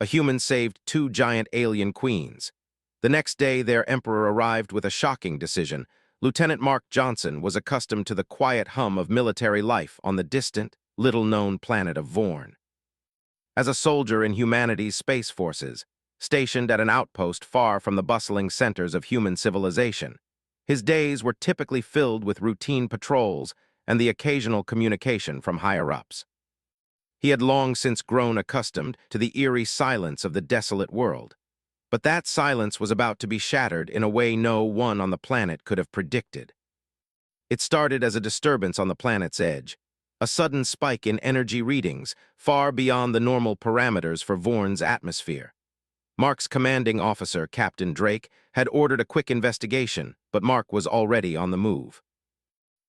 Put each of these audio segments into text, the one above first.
A human saved two giant alien queens. The next day, their emperor arrived with a shocking decision. Lieutenant Mark Johnson was accustomed to the quiet hum of military life on the distant, little-known planet of Vorn. As a soldier in humanity's space forces, stationed at an outpost far from the bustling centers of human civilization, his days were typically filled with routine patrols and the occasional communication from higher-ups. He had long since grown accustomed to the eerie silence of the desolate world, but that silence was about to be shattered in a way no one on the planet could have predicted. It started as a disturbance on the planet's edge, a sudden spike in energy readings far beyond the normal parameters for Vorn's atmosphere. Mark's commanding officer, Captain Drake, had ordered a quick investigation, but Mark was already on the move.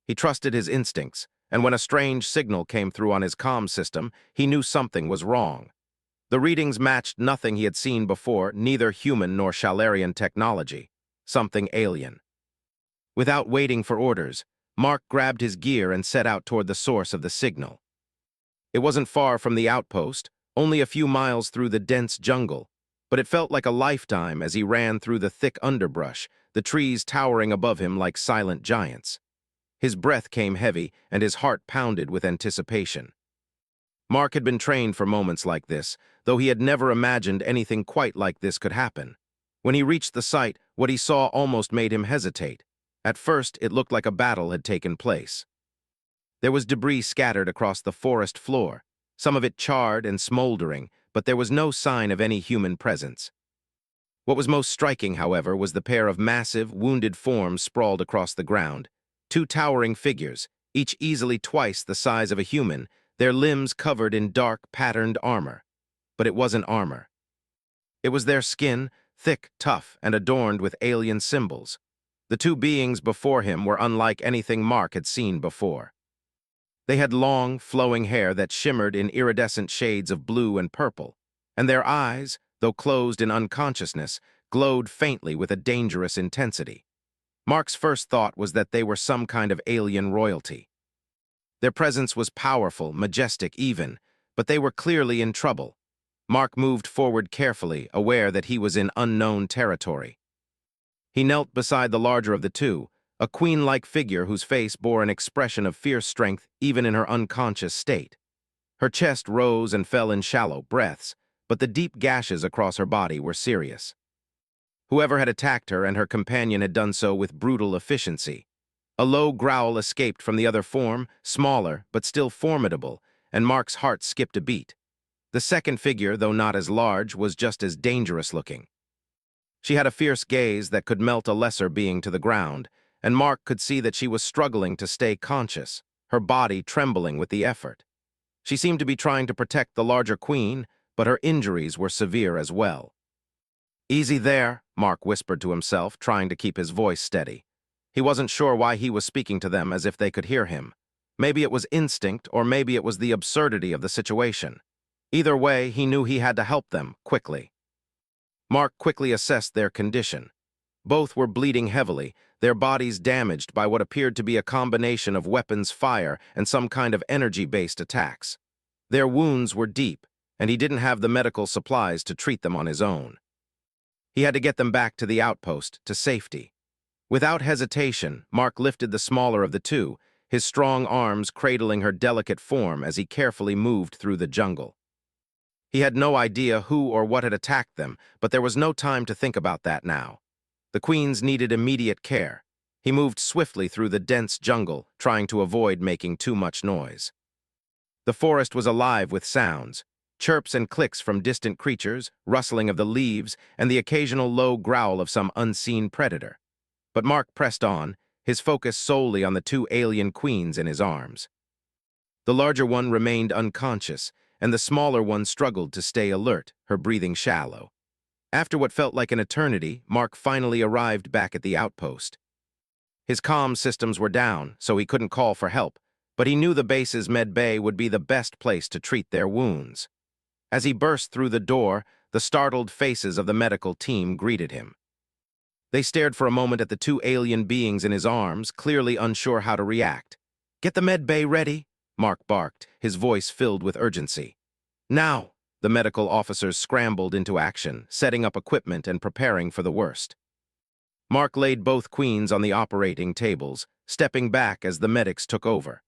He trusted his instincts, and when a strange signal came through on his comm system, he knew something was wrong. The readings matched nothing he had seen before, neither human nor Shalarian technology, something alien. Without waiting for orders, Mark grabbed his gear and set out toward the source of the signal. It wasn't far from the outpost, only a few miles through the dense jungle, but it felt like a lifetime as he ran through the thick underbrush, the trees towering above him like silent giants. His breath came heavy, and his heart pounded with anticipation. Mark had been trained for moments like this, though he had never imagined anything quite like this could happen. When he reached the site, what he saw almost made him hesitate. At first, it looked like a battle had taken place. There was debris scattered across the forest floor, some of it charred and smoldering, but there was no sign of any human presence. What was most striking, however, was the pair of massive, wounded forms sprawled across the ground. Two towering figures, each easily twice the size of a human, their limbs covered in dark, patterned armor. But it wasn't armor. It was their skin, thick, tough, and adorned with alien symbols. The two beings before him were unlike anything Mark had seen before. They had long, flowing hair that shimmered in iridescent shades of blue and purple, and their eyes, though closed in unconsciousness, glowed faintly with a dangerous intensity. Mark's first thought was that they were some kind of alien royalty. Their presence was powerful, majestic even, but they were clearly in trouble. Mark moved forward carefully, aware that he was in unknown territory. He knelt beside the larger of the two, a queen-like figure whose face bore an expression of fierce strength even in her unconscious state. Her chest rose and fell in shallow breaths, but the deep gashes across her body were serious. Whoever had attacked her and her companion had done so with brutal efficiency. A low growl escaped from the other form, smaller but still formidable, and Mark's heart skipped a beat. The second figure, though not as large, was just as dangerous-looking. She had a fierce gaze that could melt a lesser being to the ground, and Mark could see that she was struggling to stay conscious, her body trembling with the effort. She seemed to be trying to protect the larger queen, but her injuries were severe as well. "Easy there," Mark whispered to himself, trying to keep his voice steady. He wasn't sure why he was speaking to them as if they could hear him. Maybe it was instinct, or maybe it was the absurdity of the situation. Either way, he knew he had to help them, quickly. Mark quickly assessed their condition. Both were bleeding heavily, their bodies damaged by what appeared to be a combination of weapons fire and some kind of energy-based attacks. Their wounds were deep, and he didn't have the medical supplies to treat them on his own. He had to get them back to the outpost, to safety. Without hesitation, Mark lifted the smaller of the two, his strong arms cradling her delicate form as he carefully moved through the jungle. He had no idea who or what had attacked them, but there was no time to think about that now. The queens needed immediate care. He moved swiftly through the dense jungle, trying to avoid making too much noise. The forest was alive with sounds, chirps and clicks from distant creatures, rustling of the leaves, and the occasional low growl of some unseen predator. But Mark pressed on, his focus solely on the two alien queens in his arms. The larger one remained unconscious, and the smaller one struggled to stay alert, her breathing shallow. After what felt like an eternity, Mark finally arrived back at the outpost. His comm systems were down, so he couldn't call for help, but he knew the base's med bay would be the best place to treat their wounds. As he burst through the door, the startled faces of the medical team greeted him. They stared for a moment at the two alien beings in his arms, clearly unsure how to react. "Get the med bay ready," Mark barked, his voice filled with urgency. "Now!" The medical officers scrambled into action, setting up equipment and preparing for the worst. Mark laid both queens on the operating tables, stepping back as the medics took over.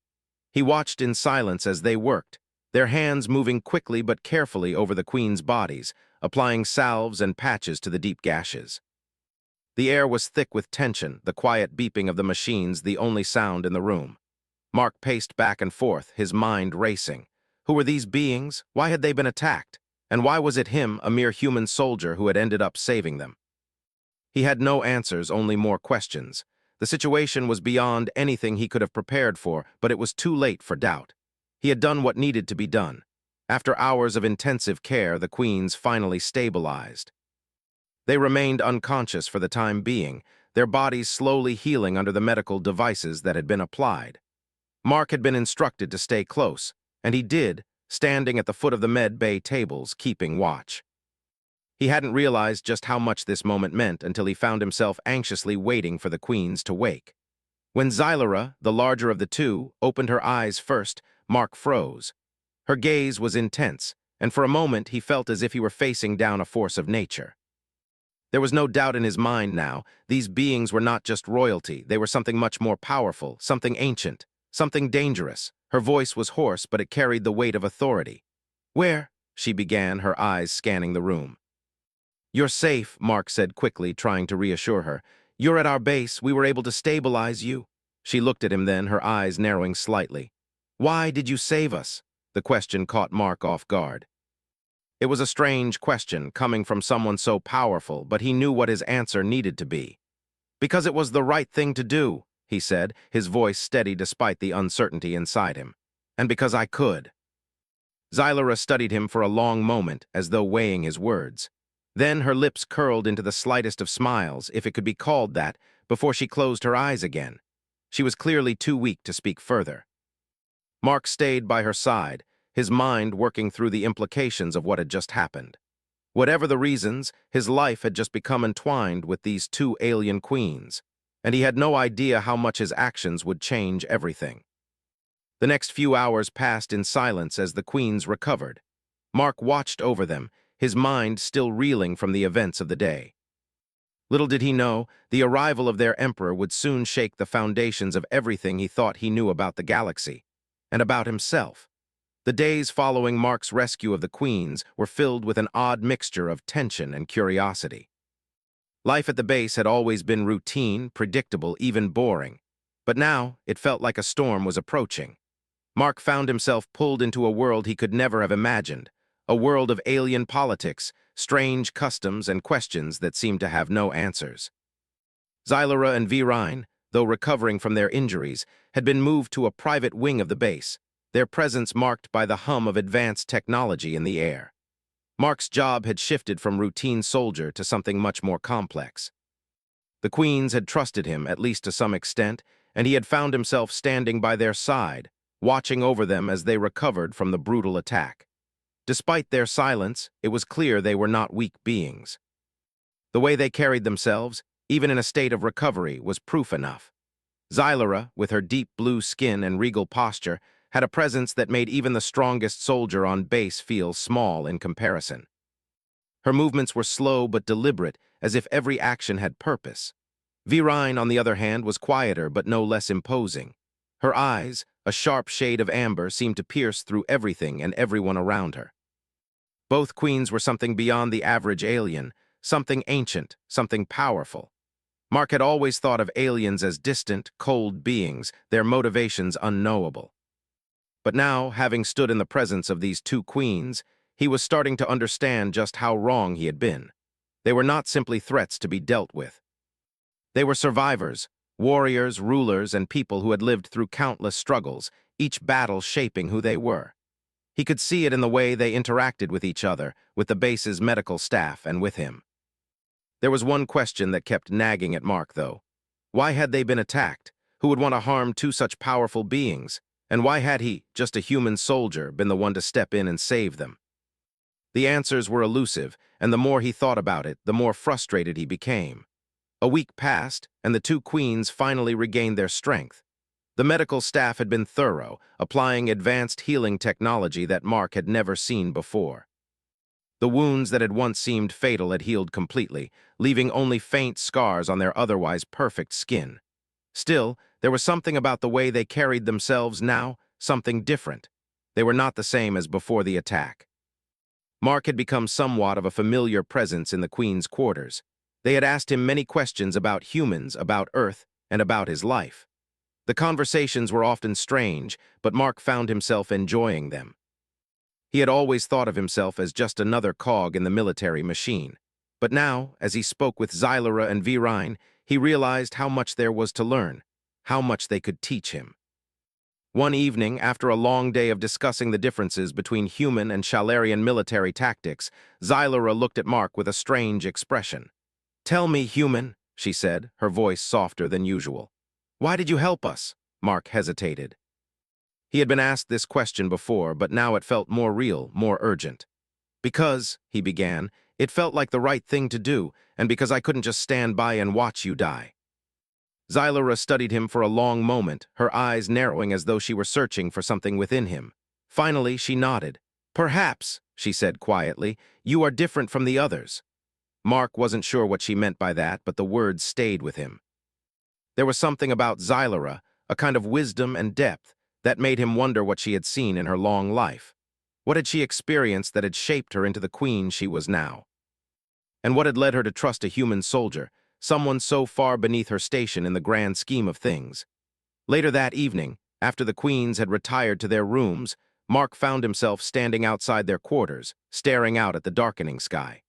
He watched in silence as they worked, their hands moving quickly but carefully over the queens' bodies, applying salves and patches to the deep gashes. The air was thick with tension, the quiet beeping of the machines the only sound in the room. Mark paced back and forth, his mind racing. Who were these beings? Why had they been attacked? And why was it him, a mere human soldier, who had ended up saving them? He had no answers, only more questions. The situation was beyond anything he could have prepared for, but it was too late for doubt. He had done what needed to be done. After hours of intensive care, the queens finally stabilized. They remained unconscious for the time being, their bodies slowly healing under the medical devices that had been applied. Mark had been instructed to stay close, and he did, standing at the foot of the med bay tables, keeping watch. He hadn't realized just how much this moment meant until he found himself anxiously waiting for the queens to wake. When Xylera, the larger of the two, opened her eyes first, Mark froze. Her gaze was intense, and for a moment he felt as if he were facing down a force of nature. There was no doubt in his mind now, these beings were not just royalty, they were something much more powerful, something ancient, something dangerous. Her voice was hoarse, but it carried the weight of authority. "Where?" she began, her eyes scanning the room. "You're safe," Mark said quickly, trying to reassure her. "You're at our base. We were able to stabilize you." She looked at him then, her eyes narrowing slightly. "Why did you save us?" The question caught Mark off guard. It was a strange question, coming from someone so powerful, but he knew what his answer needed to be. "Because it was the right thing to do," he said, his voice steady despite the uncertainty inside him. "And because I could." Xylera studied him for a long moment, as though weighing his words. Then her lips curled into the slightest of smiles, if it could be called that, before she closed her eyes again. She was clearly too weak to speak further. Mark stayed by her side, his mind working through the implications of what had just happened. Whatever the reasons, his life had just become entwined with these two alien queens, and he had no idea how much his actions would change everything. The next few hours passed in silence as the queens recovered. Mark watched over them, his mind still reeling from the events of the day. Little did he know, the arrival of their emperor would soon shake the foundations of everything he thought he knew about the galaxy, and about himself. The days following Mark's rescue of the queens were filled with an odd mixture of tension and curiosity. Life at the base had always been routine, predictable, even boring. But now, it felt like a storm was approaching. Mark found himself pulled into a world he could never have imagined, a world of alien politics, strange customs, and questions that seemed to have no answers. Xylera and Virine, though recovering from their injuries, had been moved to a private wing of the base, their presence marked by the hum of advanced technology in the air. Mark's job had shifted from routine soldier to something much more complex. The queens had trusted him, at least to some extent, and he had found himself standing by their side, watching over them as they recovered from the brutal attack. Despite their silence, it was clear they were not weak beings. The way they carried themselves, even in a state of recovery, was proof enough. Xylera, with her deep blue skin and regal posture, had a presence that made even the strongest soldier on base feel small in comparison. Her movements were slow but deliberate, as if every action had purpose. Virine, on the other hand, was quieter but no less imposing. Her eyes, a sharp shade of amber, seemed to pierce through everything and everyone around her. Both queens were something beyond the average alien, something ancient, something powerful. Mark had always thought of aliens as distant, cold beings, their motivations unknowable. But now, having stood in the presence of these two queens, he was starting to understand just how wrong he had been. They were not simply threats to be dealt with. They were survivors, warriors, rulers, and people who had lived through countless struggles, each battle shaping who they were. He could see it in the way they interacted with each other, with the base's medical staff, and with him. There was one question that kept nagging at Mark, though. Why had they been attacked? Who would want to harm two such powerful beings? And why had he, just a human soldier, been the one to step in and save them? The answers were elusive, and the more he thought about it, the more frustrated he became. A week passed, and the two queens finally regained their strength. The medical staff had been thorough, applying advanced healing technology that Mark had never seen before. The wounds that had once seemed fatal had healed completely, leaving only faint scars on their otherwise perfect skin. Still, there was something about the way they carried themselves now, something different. They were not the same as before the attack. Mark had become somewhat of a familiar presence in the Queen's quarters. They had asked him many questions about humans, about Earth, and about his life. The conversations were often strange, but Mark found himself enjoying them. He had always thought of himself as just another cog in the military machine. But now, as he spoke with Xylera and Virine, he realized how much there was to learn, how much they could teach him. One evening, after a long day of discussing the differences between human and Shalarian military tactics, Xylera looked at Mark with a strange expression. "Tell me, human," she said, her voice softer than usual. "Why did you help us?" Mark hesitated. He had been asked this question before, but now it felt more real, more urgent. "Because," he began, "it felt like the right thing to do, and because I couldn't just stand by and watch you die." Xylera studied him for a long moment, her eyes narrowing as though she were searching for something within him. Finally, she nodded. "Perhaps," she said quietly, "you are different from the others." Mark wasn't sure what she meant by that, but the words stayed with him. There was something about Xylera, a kind of wisdom and depth, that made him wonder what she had seen in her long life. What had she experienced that had shaped her into the queen she was now? And what had led her to trust a human soldier, someone so far beneath her station in the grand scheme of things? Later that evening, after the queens had retired to their rooms, Mark found himself standing outside their quarters, staring out at the darkening sky.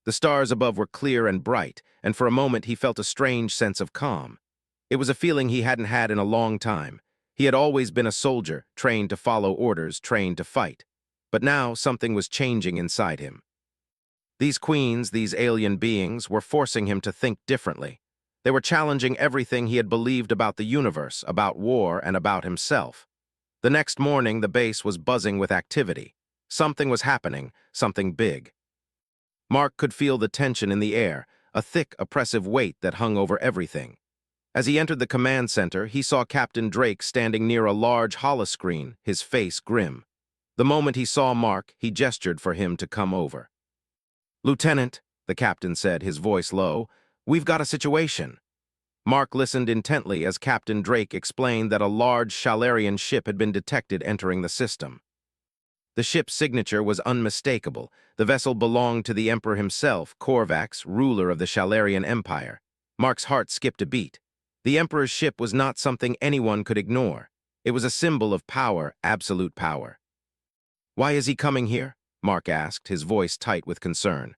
The stars above were clear and bright, and for a moment he felt a strange sense of calm. It was a feeling he hadn't had in a long time. He had always been a soldier, trained to follow orders, trained to fight. But now something was changing inside him. These queens, these alien beings, were forcing him to think differently. They were challenging everything he had believed about the universe, about war, and about himself. The next morning, the base was buzzing with activity. Something was happening, something big. Mark could feel the tension in the air, a thick, oppressive weight that hung over everything. As he entered the command center, he saw Captain Drake standing near a large holoscreen, his face grim. The moment he saw Mark, he gestured for him to come over. "Lieutenant," the captain said, his voice low, "we've got a situation." Mark listened intently as Captain Drake explained that a large Shalarian ship had been detected entering the system. The ship's signature was unmistakable. The vessel belonged to the Emperor himself, Korvax, ruler of the Shalarian Empire. Mark's heart skipped a beat. The Emperor's ship was not something anyone could ignore. It was a symbol of power, absolute power. "Why is he coming here?" Mark asked, his voice tight with concern.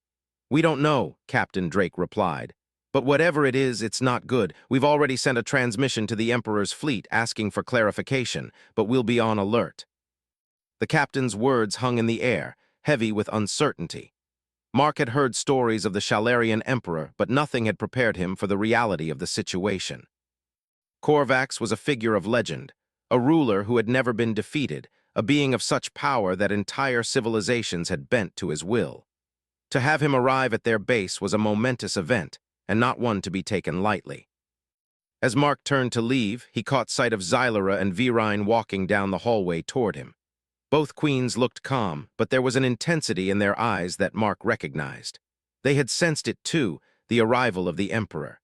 "We don't know," Captain Drake replied. "But whatever it is, it's not good. We've already sent a transmission to the Emperor's fleet asking for clarification, but we'll be on alert." The captain's words hung in the air, heavy with uncertainty. Mark had heard stories of the Shalarian Emperor, but nothing had prepared him for the reality of the situation. Korvax was a figure of legend, a ruler who had never been defeated, a being of such power that entire civilizations had bent to his will. To have him arrive at their base was a momentous event, and not one to be taken lightly. As Mark turned to leave, he caught sight of Xylera and Virine walking down the hallway toward him. Both queens looked calm, but there was an intensity in their eyes that Mark recognized. They had sensed it too, the arrival of the Emperor.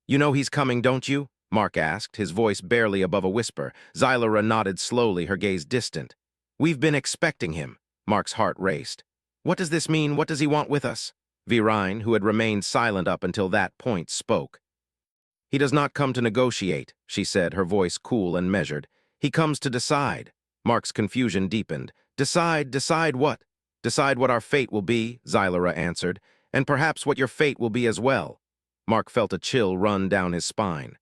"You know he's coming, don't you?" Mark asked, his voice barely above a whisper. Xylera nodded slowly, her gaze distant. "We've been expecting him." Mark's heart raced. "What does this mean? What does he want with us?" Virine, who had remained silent up until that point, spoke. "He does not come to negotiate," she said, her voice cool and measured. "He comes to decide." Mark's confusion deepened. Decide what?" "Decide what our fate will be," Xylera answered, "and perhaps what your fate will be as well." Mark felt a chill run down his spine.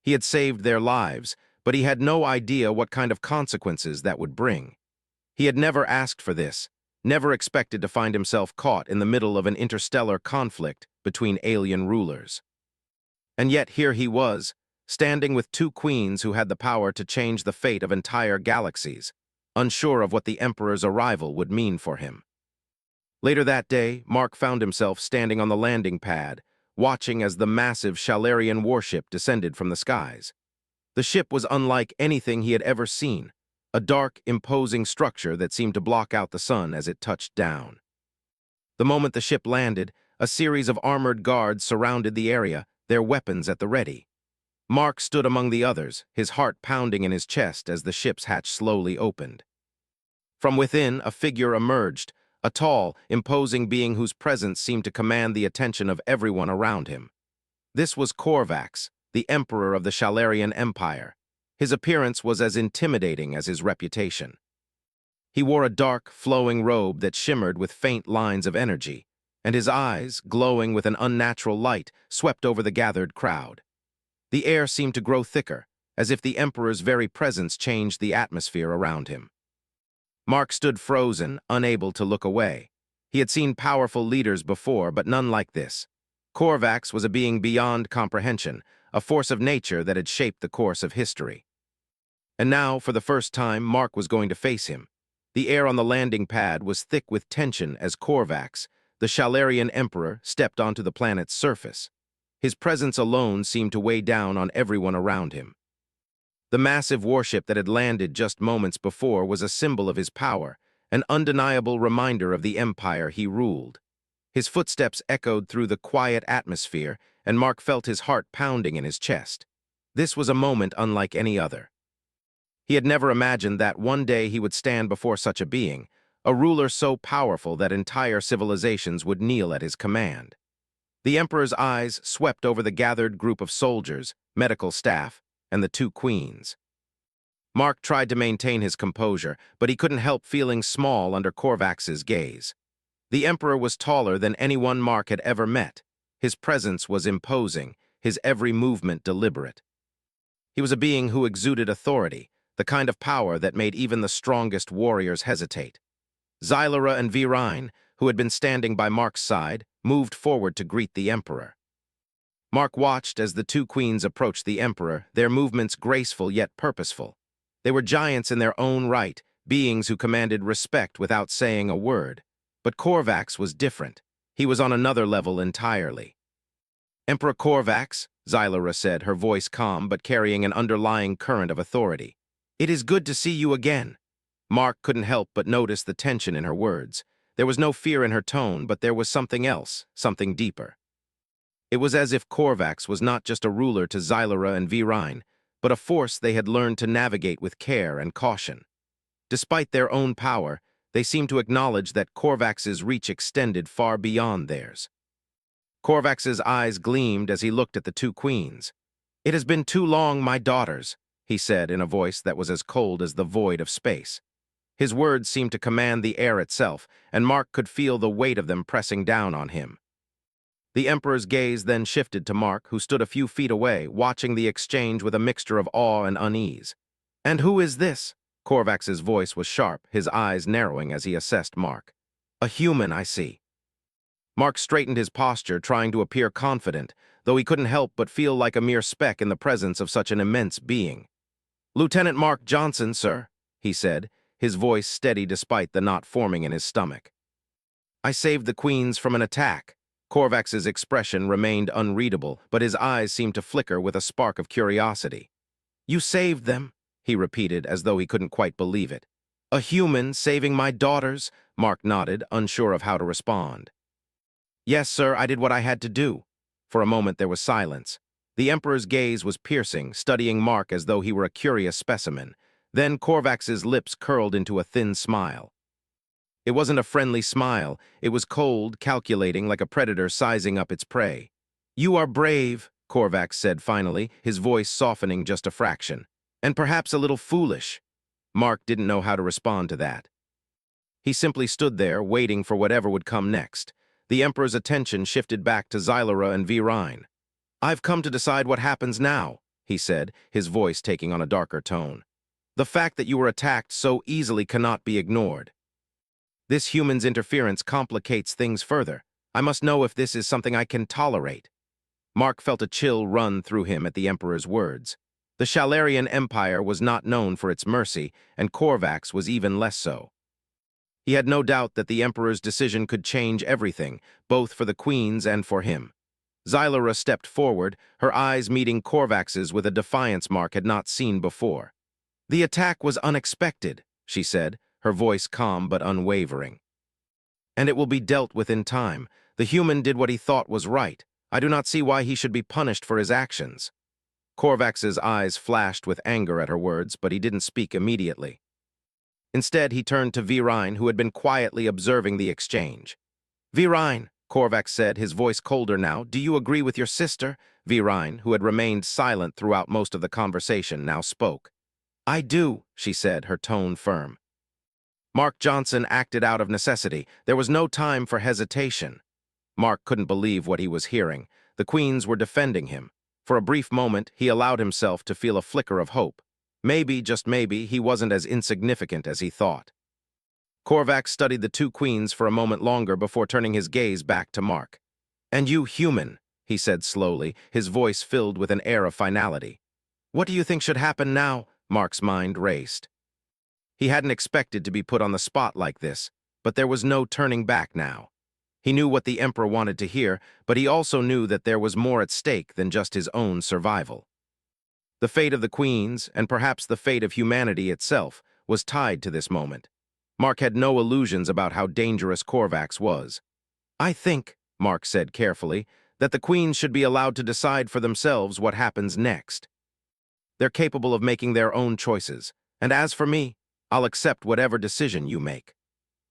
He had saved their lives, but he had no idea what kind of consequences that would bring. He had never asked for this, never expected to find himself caught in the middle of an interstellar conflict between alien rulers. And yet here he was, standing with two queens who had the power to change the fate of entire galaxies, unsure of what the Emperor's arrival would mean for him. Later that day, Mark found himself standing on the landing pad, watching as the massive Shalarian warship descended from the skies. The ship was unlike anything he had ever seen, a dark, imposing structure that seemed to block out the sun as it touched down. The moment the ship landed, a series of armored guards surrounded the area, their weapons at the ready. Mark stood among the others, his heart pounding in his chest as the ship's hatch slowly opened. From within, a figure emerged, a tall, imposing being whose presence seemed to command the attention of everyone around him. This was Korvax, the emperor of the Shalarian Empire. His appearance was as intimidating as his reputation. He wore a dark, flowing robe that shimmered with faint lines of energy, and his eyes, glowing with an unnatural light, swept over the gathered crowd. The air seemed to grow thicker, as if the emperor's very presence changed the atmosphere around him. Mark stood frozen, unable to look away. He had seen powerful leaders before, but none like this. Korvax was a being beyond comprehension, a force of nature that had shaped the course of history. And now, for the first time, Mark was going to face him. The air on the landing pad was thick with tension as Korvax, the Shalarian emperor, stepped onto the planet's surface. His presence alone seemed to weigh down on everyone around him. The massive warship that had landed just moments before was a symbol of his power, an undeniable reminder of the empire he ruled. His footsteps echoed through the quiet atmosphere, and Mark felt his heart pounding in his chest. This was a moment unlike any other. He had never imagined that one day he would stand before such a being, a ruler so powerful that entire civilizations would kneel at his command. The emperor's eyes swept over the gathered group of soldiers, medical staff, and the two queens. Mark tried to maintain his composure, but he couldn't help feeling small under Korvax's gaze. The emperor was taller than anyone Mark had ever met. His presence was imposing, his every movement deliberate. He was a being who exuded authority, the kind of power that made even the strongest warriors hesitate. Xylara and Virine, who had been standing by Mark's side, moved forward to greet the emperor. Mark watched as the two queens approached the emperor, their movements graceful yet purposeful. They were giants in their own right, beings who commanded respect without saying a word. But Korvax was different. He was on another level entirely. "Emperor Korvax," Xylara said, her voice calm but carrying an underlying current of authority. "It is good to see you again." Mark couldn't help but notice the tension in her words. There was no fear in her tone, but there was something else, something deeper. It was as if Korvax was not just a ruler to Xylara and Virine, but a force they had learned to navigate with care and caution. Despite their own power, they seemed to acknowledge that Korvax's reach extended far beyond theirs. Korvax's eyes gleamed as he looked at the two queens. "It has been too long, my daughters," he said in a voice that was as cold as the void of space. His words seemed to command the air itself, and Mark could feel the weight of them pressing down on him. The emperor's gaze then shifted to Mark, who stood a few feet away, watching the exchange with a mixture of awe and unease. "And who is this?" Korvax's voice was sharp, his eyes narrowing as he assessed Mark. "A human, I see." Mark straightened his posture, trying to appear confident, though he couldn't help but feel like a mere speck in the presence of such an immense being. "Lieutenant Mark Johnson, sir," he said, his voice steady despite the knot forming in his stomach. "I saved the queens from an attack." Korvax's expression remained unreadable, but his eyes seemed to flicker with a spark of curiosity. "You saved them?" he repeated, as though he couldn't quite believe it. "A human saving my daughters?" Mark nodded, unsure of how to respond. "Yes, sir, I did what I had to do." For a moment there was silence. The emperor's gaze was piercing, studying Mark as though he were a curious specimen. Then Korvax's lips curled into a thin smile. It wasn't a friendly smile. It was cold, calculating, like a predator sizing up its prey. "You are brave," Korvax said finally, his voice softening just a fraction. "And perhaps a little foolish." Mark didn't know how to respond to that. He simply stood there, waiting for whatever would come next. The emperor's attention shifted back to Xylara and Virine. "I've come to decide what happens now," he said, his voice taking on a darker tone. "The fact that you were attacked so easily cannot be ignored. This human's interference complicates things further. I must know if this is something I can tolerate." Mark felt a chill run through him at the emperor's words. The Shalarian Empire was not known for its mercy, and Korvax was even less so. He had no doubt that the emperor's decision could change everything, both for the queens and for him. Xylara stepped forward, her eyes meeting Korvax's with a defiance Mark had not seen before. The attack was unexpected, she said, her voice calm but unwavering. And it will be dealt with in time. The human did what he thought was right. I do not see why he should be punished for his actions. Korvax's eyes flashed with anger at her words, but he didn't speak immediately. Instead, he turned to Virine, who had been quietly observing the exchange. Virine, Korvax said, his voice colder now, do you agree with your sister? Virine, who had remained silent throughout most of the conversation, now spoke. I do, she said, her tone firm. Mark Johnson acted out of necessity. There was no time for hesitation. Mark couldn't believe what he was hearing. The queens were defending him. For a brief moment, he allowed himself to feel a flicker of hope. Maybe, just maybe, he wasn't as insignificant as he thought. Korvax studied the two queens for a moment longer before turning his gaze back to Mark. And you, human, he said slowly, his voice filled with an air of finality. What do you think should happen now? Mark's mind raced. He hadn't expected to be put on the spot like this, but there was no turning back now. He knew what the Emperor wanted to hear, but he also knew that there was more at stake than just his own survival. The fate of the queens, and perhaps the fate of humanity itself, was tied to this moment. Mark had no illusions about how dangerous Korvax was. I think, Mark said carefully, that the queens should be allowed to decide for themselves what happens next. They're capable of making their own choices, and as for me, I'll accept whatever decision you make.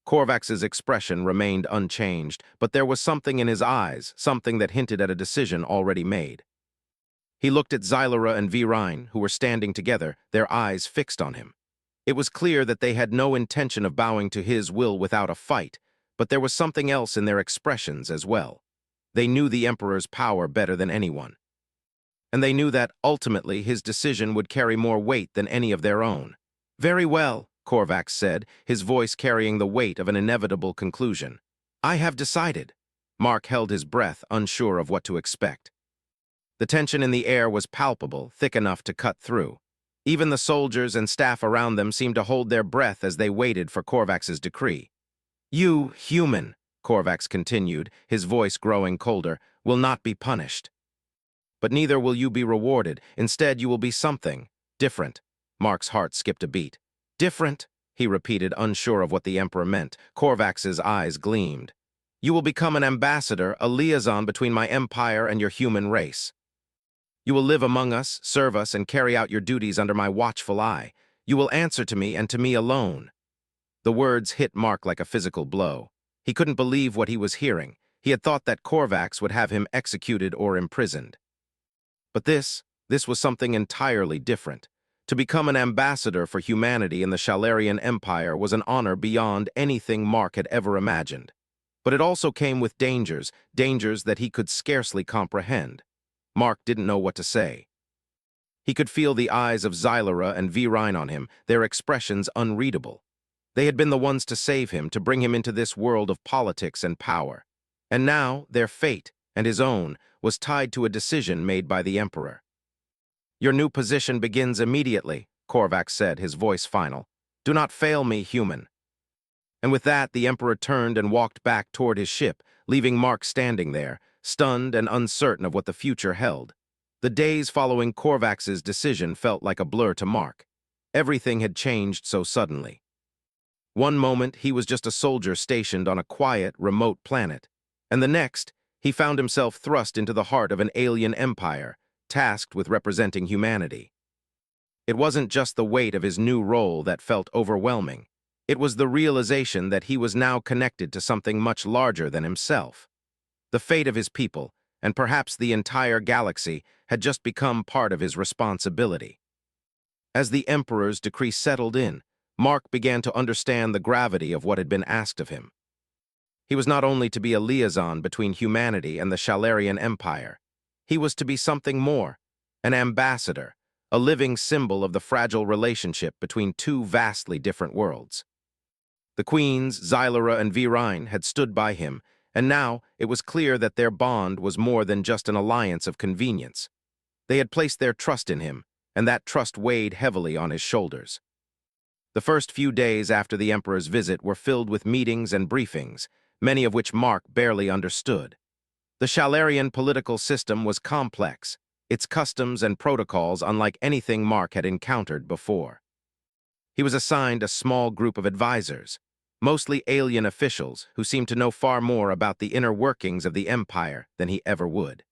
Korvax's expression remained unchanged, but there was something in his eyes, something that hinted at a decision already made. He looked at Xylera and Virine, who were standing together, their eyes fixed on him. It was clear that they had no intention of bowing to his will without a fight, but there was something else in their expressions as well. They knew the Emperor's power better than anyone. And they knew that, ultimately, his decision would carry more weight than any of their own. Very well, Korvax said, his voice carrying the weight of an inevitable conclusion. I have decided. Mark held his breath, unsure of what to expect. The tension in the air was palpable, thick enough to cut through. Even the soldiers and staff around them seemed to hold their breath as they waited for Korvax's decree. You, human, Korvax continued, his voice growing colder, will not be punished. But neither will you be rewarded. Instead, you will be something different. Mark's heart skipped a beat. Different, he repeated, unsure of what the Emperor meant. Korvax's eyes gleamed. You will become an ambassador, a liaison between my empire and your human race. You will live among us, serve us, and carry out your duties under my watchful eye. You will answer to me and to me alone. The words hit Mark like a physical blow. He couldn't believe what he was hearing. He had thought that Korvax would have him executed or imprisoned. But this was something entirely different. To become an ambassador for humanity in the Shalarian Empire was an honor beyond anything Mark had ever imagined. But it also came with dangers that he could scarcely comprehend. Mark didn't know what to say. He could feel the eyes of Xylera and Virine on him, their expressions unreadable. They had been the ones to save him, to bring him into this world of politics and power. And now, their fate, and his own, was tied to a decision made by the Emperor. Your new position begins immediately, Korvax said, his voice final. Do not fail me, human. And with that, the Emperor turned and walked back toward his ship, leaving Mark standing there, stunned and uncertain of what the future held. The days following Korvax's decision felt like a blur to Mark. Everything had changed so suddenly. One moment, he was just a soldier stationed on a quiet, remote planet, and the next, he found himself thrust into the heart of an alien empire, tasked with representing humanity. It wasn't just the weight of his new role that felt overwhelming. It was the realization that he was now connected to something much larger than himself. The fate of his people, and perhaps the entire galaxy, had just become part of his responsibility. As the Emperor's decree settled in, Mark began to understand the gravity of what had been asked of him. He was not only to be a liaison between humanity and the Shalarian Empire. He was to be something more, an ambassador, a living symbol of the fragile relationship between two vastly different worlds. The queens, Xylera and Virine, had stood by him, and now it was clear that their bond was more than just an alliance of convenience. They had placed their trust in him, and that trust weighed heavily on his shoulders. The first few days after the Emperor's visit were filled with meetings and briefings, many of which Mark barely understood. The Shalarian political system was complex, its customs and protocols unlike anything Mark had encountered before. He was assigned a small group of advisors, mostly alien officials who seemed to know far more about the inner workings of the empire than he ever would.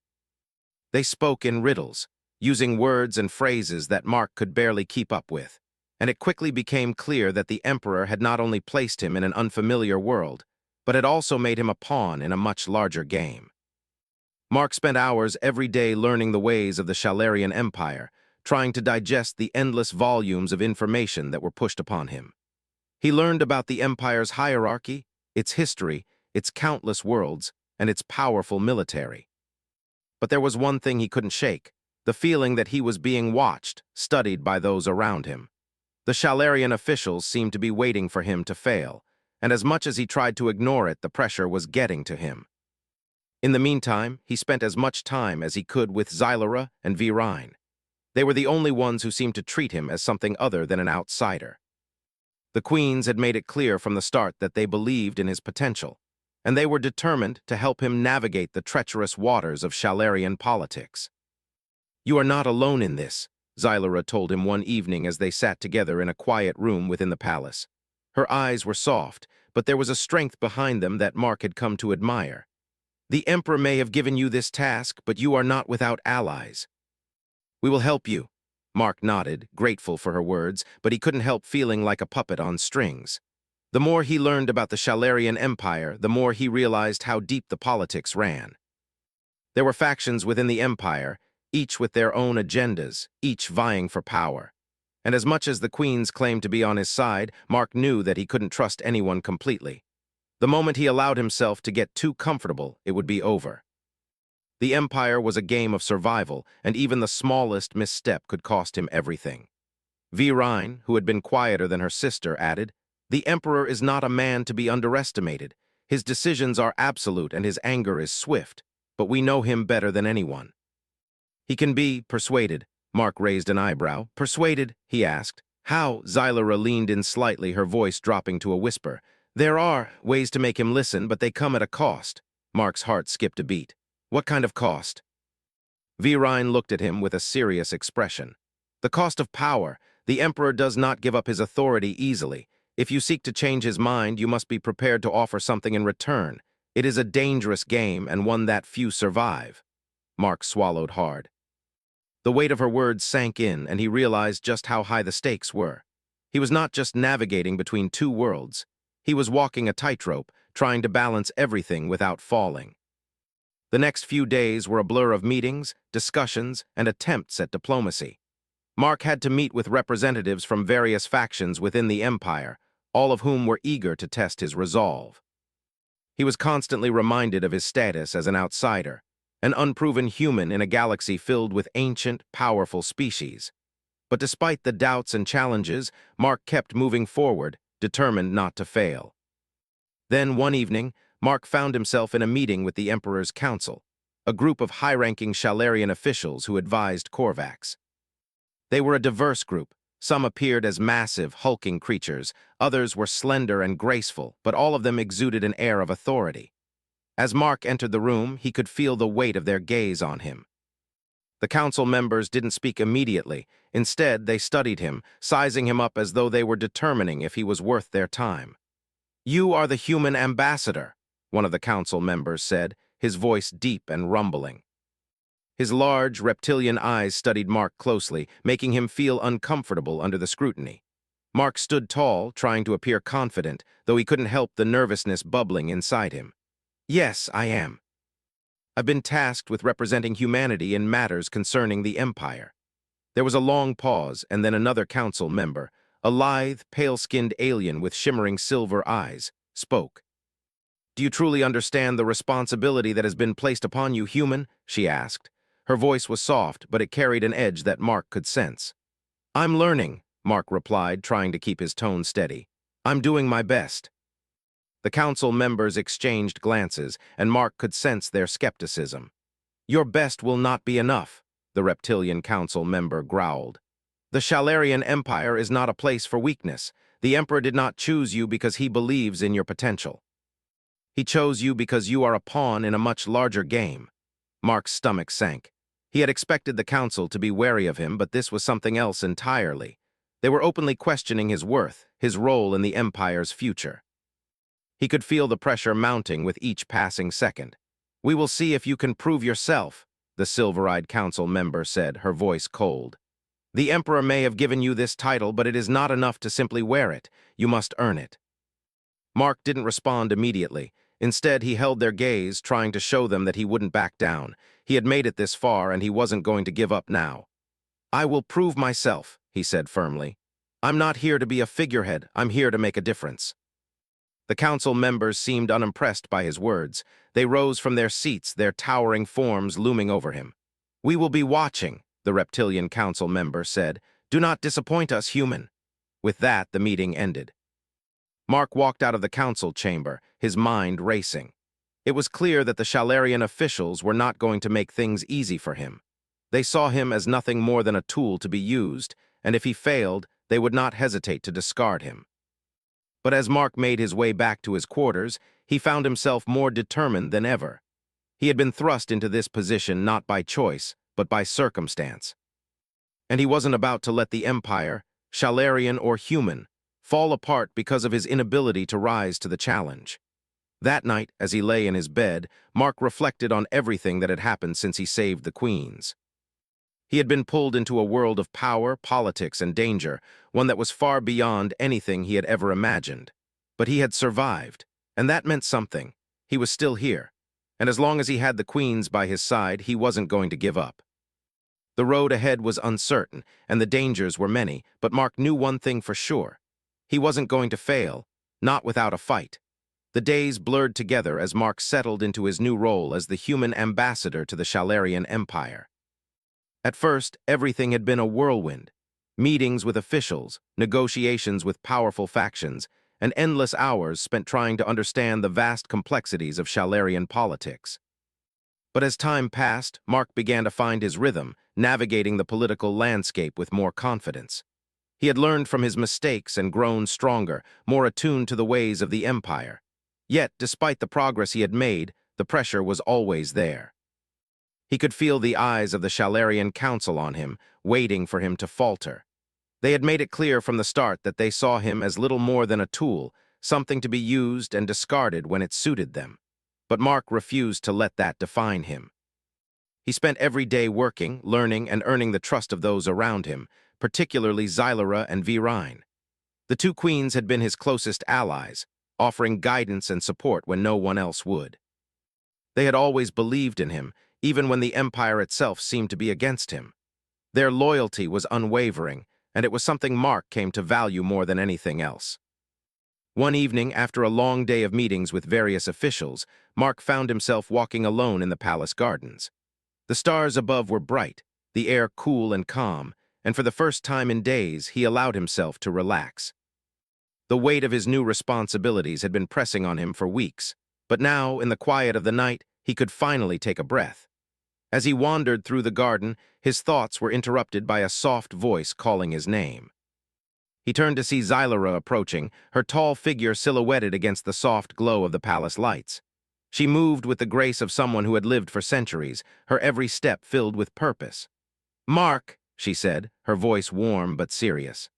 They spoke in riddles, using words and phrases that Mark could barely keep up with, and it quickly became clear that the Emperor had not only placed him in an unfamiliar world, but had also made him a pawn in a much larger game. Mark spent hours every day learning the ways of the Shalarian Empire, trying to digest the endless volumes of information that were pushed upon him. He learned about the Empire's hierarchy, its history, its countless worlds, and its powerful military. But there was one thing he couldn't shake, the feeling that he was being watched, studied by those around him. The Shalarian officials seemed to be waiting for him to fail, and as much as he tried to ignore it, the pressure was getting to him. In the meantime, he spent as much time as he could with Xylera and Virine. They were the only ones who seemed to treat him as something other than an outsider. The queens had made it clear from the start that they believed in his potential, and they were determined to help him navigate the treacherous waters of Shalarian politics. "You are not alone in this," Xylera told him one evening as they sat together in a quiet room within the palace. Her eyes were soft, but there was a strength behind them that Mark had come to admire. "The Emperor may have given you this task, but you are not without allies. We will help you." Mark nodded, grateful for her words, but he couldn't help feeling like a puppet on strings. The more he learned about the Shalarian Empire, the more he realized how deep the politics ran. There were factions within the Empire, each with their own agendas, each vying for power. And as much as the queens claimed to be on his side, Mark knew that he couldn't trust anyone completely. The moment he allowed himself to get too comfortable, it would be over. The Empire was a game of survival, and even the smallest misstep could cost him everything. Virine, who had been quieter than her sister, added, "The Emperor is not a man to be underestimated. His decisions are absolute and his anger is swift, but we know him better than anyone." "He can be persuaded." Mark raised an eyebrow. "Persuaded?" he asked. "How?" Xylera leaned in slightly, her voice dropping to a whisper. "There are ways to make him listen, but they come at a cost." Mark's heart skipped a beat. "What kind of cost?" Virine looked at him with a serious expression. "The cost of power. The Emperor does not give up his authority easily. If you seek to change his mind, you must be prepared to offer something in return. It is a dangerous game and one that few survive." Mark swallowed hard. The weight of her words sank in, and he realized just how high the stakes were. He was not just navigating between two worlds. He was walking a tightrope, trying to balance everything without falling. The next few days were a blur of meetings, discussions, and attempts at diplomacy. Mark had to meet with representatives from various factions within the Empire, all of whom were eager to test his resolve. He was constantly reminded of his status as an outsider, an unproven human in a galaxy filled with ancient, powerful species. But despite the doubts and challenges, Mark kept moving forward, determined not to fail. Then, one evening, Mark found himself in a meeting with the Emperor's Council, a group of high-ranking Shalarian officials who advised Korvax. They were a diverse group. Some appeared as massive, hulking creatures, others were slender and graceful, but all of them exuded an air of authority. As Mark entered the room, he could feel the weight of their gaze on him. The council members didn't speak immediately. Instead, they studied him, sizing him up as though they were determining if he was worth their time. "You are the human ambassador," one of the council members said, his voice deep and rumbling. His large, reptilian eyes studied Mark closely, making him feel uncomfortable under the scrutiny. Mark stood tall, trying to appear confident, though he couldn't help the nervousness bubbling inside him. "Yes, I am. I've been tasked with representing humanity in matters concerning the Empire." There was a long pause, and then another council member, a lithe, pale-skinned alien with shimmering silver eyes, spoke. "Do you truly understand the responsibility that has been placed upon you, human?" she asked. Her voice was soft, but it carried an edge that Mark could sense. "I'm learning," Mark replied, trying to keep his tone steady. "I'm doing my best." The council members exchanged glances, and Mark could sense their skepticism. "Your best will not be enough," the reptilian council member growled. "The Shalarian Empire is not a place for weakness. The Emperor did not choose you because he believes in your potential. He chose you because you are a pawn in a much larger game." Mark's stomach sank. He had expected the council to be wary of him, but this was something else entirely. They were openly questioning his worth, his role in the Empire's future. He could feel the pressure mounting with each passing second. "We will see if you can prove yourself," the silver-eyed council member said, her voice cold. "The Emperor may have given you this title, but it is not enough to simply wear it. You must earn it." Mark didn't respond immediately. Instead, he held their gaze, trying to show them that he wouldn't back down. He had made it this far, and he wasn't going to give up now. "I will prove myself," he said firmly. "I'm not here to be a figurehead. I'm here to make a difference." The council members seemed unimpressed by his words. They rose from their seats, their towering forms looming over him. "We will be watching," the reptilian council member said. "Do not disappoint us, human." With that, the meeting ended. Mark walked out of the council chamber, his mind racing. It was clear that the Shalarian officials were not going to make things easy for him. They saw him as nothing more than a tool to be used, and if he failed, they would not hesitate to discard him. But as Mark made his way back to his quarters, he found himself more determined than ever. He had been thrust into this position not by choice, but by circumstance. And he wasn't about to let the Empire, Shalarian or human, fall apart because of his inability to rise to the challenge. That night, as he lay in his bed, Mark reflected on everything that had happened since he saved the queens. He had been pulled into a world of power, politics, and danger, one that was far beyond anything he had ever imagined. But he had survived, and that meant something. He was still here, and as long as he had the queens by his side, he wasn't going to give up. The road ahead was uncertain, and the dangers were many, but Mark knew one thing for sure. He wasn't going to fail, not without a fight. The days blurred together as Mark settled into his new role as the human ambassador to the Shalarian Empire. At first, everything had been a whirlwind. Meetings with officials, negotiations with powerful factions, and endless hours spent trying to understand the vast complexities of Shalarian politics. But as time passed, Mark began to find his rhythm, navigating the political landscape with more confidence. He had learned from his mistakes and grown stronger, more attuned to the ways of the Empire. Yet, despite the progress he had made, the pressure was always there. He could feel the eyes of the Shalarian Council on him, waiting for him to falter. They had made it clear from the start that they saw him as little more than a tool, something to be used and discarded when it suited them. But Mark refused to let that define him. He spent every day working, learning, and earning the trust of those around him, particularly Xylera and Virine. The two queens had been his closest allies, offering guidance and support when no one else would. They had always believed in him, even when the Empire itself seemed to be against him. Their loyalty was unwavering, and it was something Mark came to value more than anything else. One evening, after a long day of meetings with various officials, Mark found himself walking alone in the palace gardens. The stars above were bright, the air cool and calm, and for the first time in days, he allowed himself to relax. The weight of his new responsibilities had been pressing on him for weeks, but now, in the quiet of the night, he could finally take a breath. As he wandered through the garden, his thoughts were interrupted by a soft voice calling his name. He turned to see Xylera approaching, her tall figure silhouetted against the soft glow of the palace lights. She moved with the grace of someone who had lived for centuries, her every step filled with purpose. "Mark," she said, her voice warm but serious.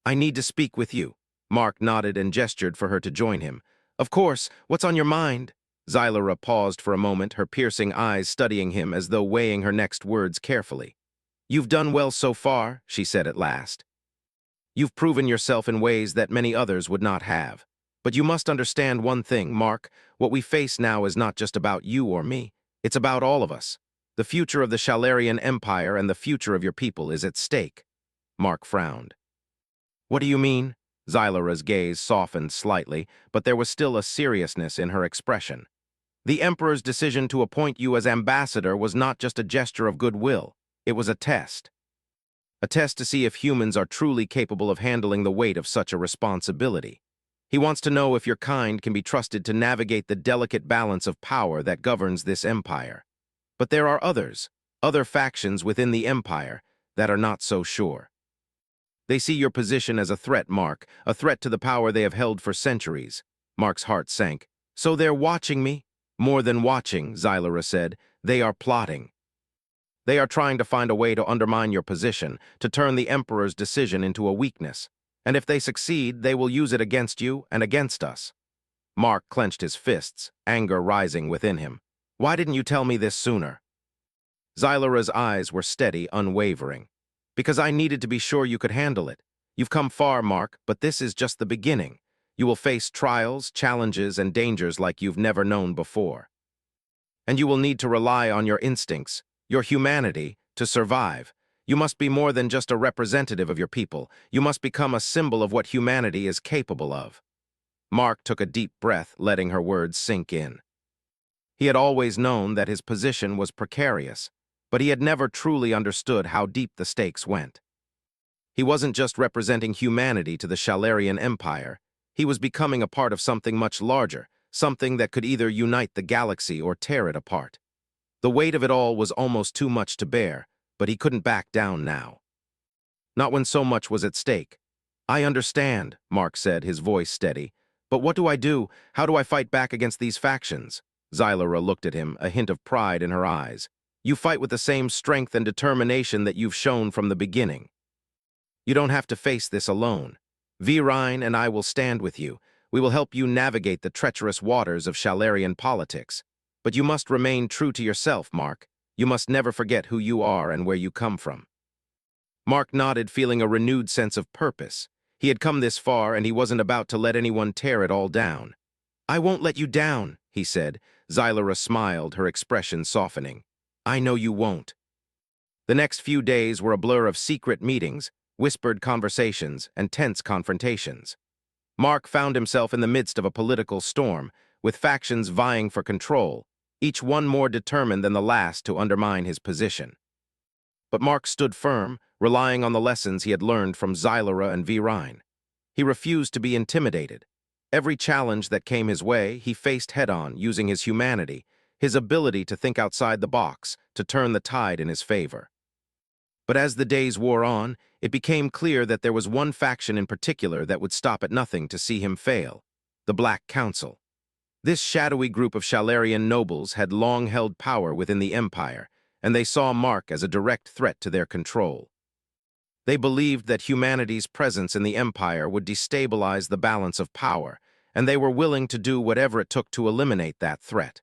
"I need to speak with you." Mark nodded and gestured for her to join him. "Of course, what's on your mind?" Xylera paused for a moment, her piercing eyes studying him as though weighing her next words carefully. "You've done well so far," she said at last. "You've proven yourself in ways that many others would not have. But you must understand one thing, Mark. What we face now is not just about you or me. It's about all of us. The future of the Shalarian Empire and the future of your people is at stake." Mark frowned. "What do you mean?" Xylera's gaze softened slightly, but there was still a seriousness in her expression. "The Emperor's decision to appoint you as ambassador was not just a gesture of goodwill. It was a test. A test to see if humans are truly capable of handling the weight of such a responsibility. He wants to know if your kind can be trusted to navigate the delicate balance of power that governs this empire. But there are others, other factions within the empire, that are not so sure. They see your position as a threat, Mark, a threat to the power they have held for centuries." Mark's heart sank. "So they're watching me?" "More than watching," Xylera said. "They are plotting." They are trying to find a way to undermine your position, to turn the Emperor's decision into a weakness. And if they succeed, they will use it against you and against us. Mark clenched his fists, anger rising within him. Why didn't you tell me this sooner? Xylara's eyes were steady, unwavering. Because I needed to be sure you could handle it. You've come far, Mark, but this is just the beginning. You will face trials, challenges, and dangers like you've never known before. And you will need to rely on your instincts, your humanity, to survive. You must be more than just a representative of your people. You must become a symbol of what humanity is capable of. Mark took a deep breath, letting her words sink in. He had always known that his position was precarious, but he had never truly understood how deep the stakes went. He wasn't just representing humanity to the Shalarian Empire. He was becoming a part of something much larger, something that could either unite the galaxy or tear it apart. The weight of it all was almost too much to bear, but he couldn't back down now. Not when so much was at stake. I understand, Mark said, his voice steady. But what do I do? How do I fight back against these factions? Xylara looked at him, a hint of pride in her eyes. You fight with the same strength and determination that you've shown from the beginning. You don't have to face this alone. Virine and I will stand with you. We will help you navigate the treacherous waters of Shalarian politics. But you must remain true to yourself, Mark. You must never forget who you are and where you come from. Mark nodded, feeling a renewed sense of purpose. He had come this far, and he wasn't about to let anyone tear it all down. I won't let you down, he said. Xylara smiled, her expression softening. I know you won't. The next few days were a blur of secret meetings, whispered conversations, and tense confrontations. Mark found himself in the midst of a political storm, with factions vying for control, each one more determined than the last to undermine his position. But Mark stood firm, relying on the lessons he had learned from Xylara and Virine. He refused to be intimidated. Every challenge that came his way, he faced head-on, using his humanity, his ability to think outside the box, to turn the tide in his favor. But as the days wore on, it became clear that there was one faction in particular that would stop at nothing to see him fail: the Black Council. This shadowy group of Shalarian nobles had long held power within the Empire, and they saw Mark as a direct threat to their control. They believed that humanity's presence in the Empire would destabilize the balance of power, and they were willing to do whatever it took to eliminate that threat.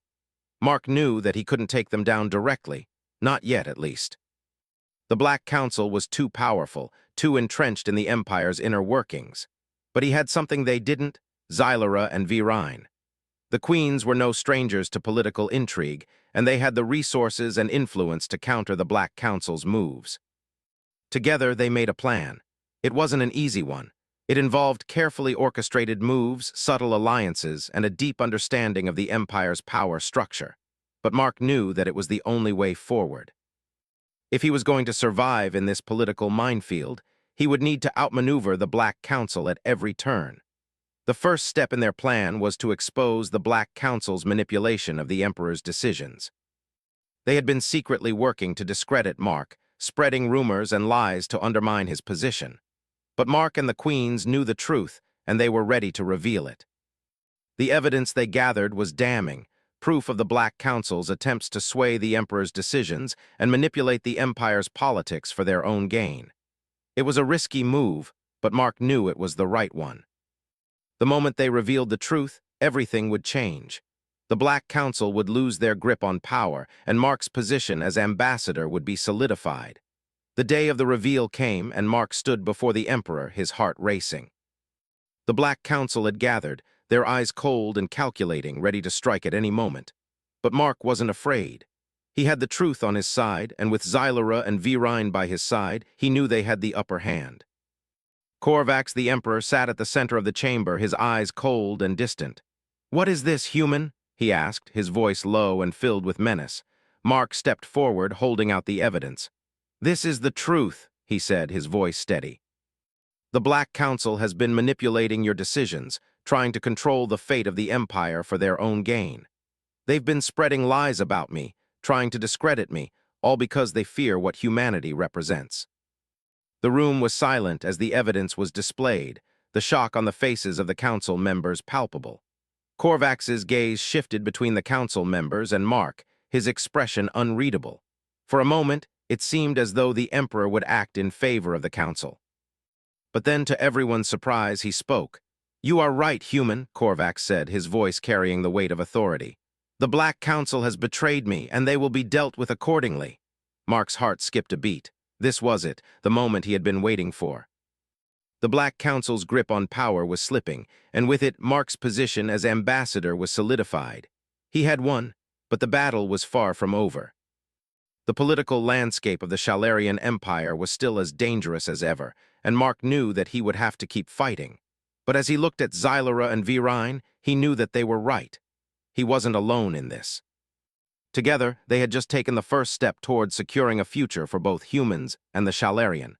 Mark knew that he couldn't take them down directly, not yet at least. The Black Council was too powerful, too entrenched in the Empire's inner workings. But he had something they didn't: Xylara and Virine. The queens were no strangers to political intrigue, and they had the resources and influence to counter the Black Council's moves. Together, they made a plan. It wasn't an easy one. It involved carefully orchestrated moves, subtle alliances, and a deep understanding of the Empire's power structure. But Mark knew that it was the only way forward. If he was going to survive in this political minefield, he would need to outmaneuver the Black Council at every turn. The first step in their plan was to expose the Black Council's manipulation of the Emperor's decisions. They had been secretly working to discredit Mark, spreading rumors and lies to undermine his position. But Mark and the Queens knew the truth, and they were ready to reveal it. The evidence they gathered was damning, proof of the Black Council's attempts to sway the Emperor's decisions and manipulate the Empire's politics for their own gain. It was a risky move, but Mark knew it was the right one. The moment they revealed the truth, everything would change. The Black Council would lose their grip on power, and Mark's position as ambassador would be solidified. The day of the reveal came, and Mark stood before the Emperor, his heart racing. The Black Council had gathered, their eyes cold and calculating, ready to strike at any moment. But Mark wasn't afraid. He had the truth on his side, and with Xylara and Virine by his side, he knew they had the upper hand. Korvax the Emperor sat at the center of the chamber, his eyes cold and distant. "What is this, human?" he asked, his voice low and filled with menace. Mark stepped forward, holding out the evidence. "This is the truth," he said, his voice steady. "The Black Council has been manipulating your decisions, trying to control the fate of the Empire for their own gain. They've been spreading lies about me, trying to discredit me, all because they fear what humanity represents." The room was silent as the evidence was displayed, the shock on the faces of the council members palpable. Korvax's gaze shifted between the council members and Mark, his expression unreadable. For a moment, It seemed as though the Emperor would act in favor of the council. But then, to everyone's surprise, he spoke. "You are right, human," Korvax said, his voice carrying the weight of authority. "The Black Council has betrayed me, and they will be dealt with accordingly." Mark's heart skipped a beat. This was it, the moment he had been waiting for. The Black Council's grip on power was slipping, and with it, Mark's position as ambassador was solidified. He had won, but the battle was far from over. The political landscape of the Shalarian Empire was still as dangerous as ever, and Mark knew that he would have to keep fighting. But as he looked at Xylara and Virine, he knew that they were right. He wasn't alone in this. Together, they had just taken the first step towards securing a future for both humans and the Shalarian.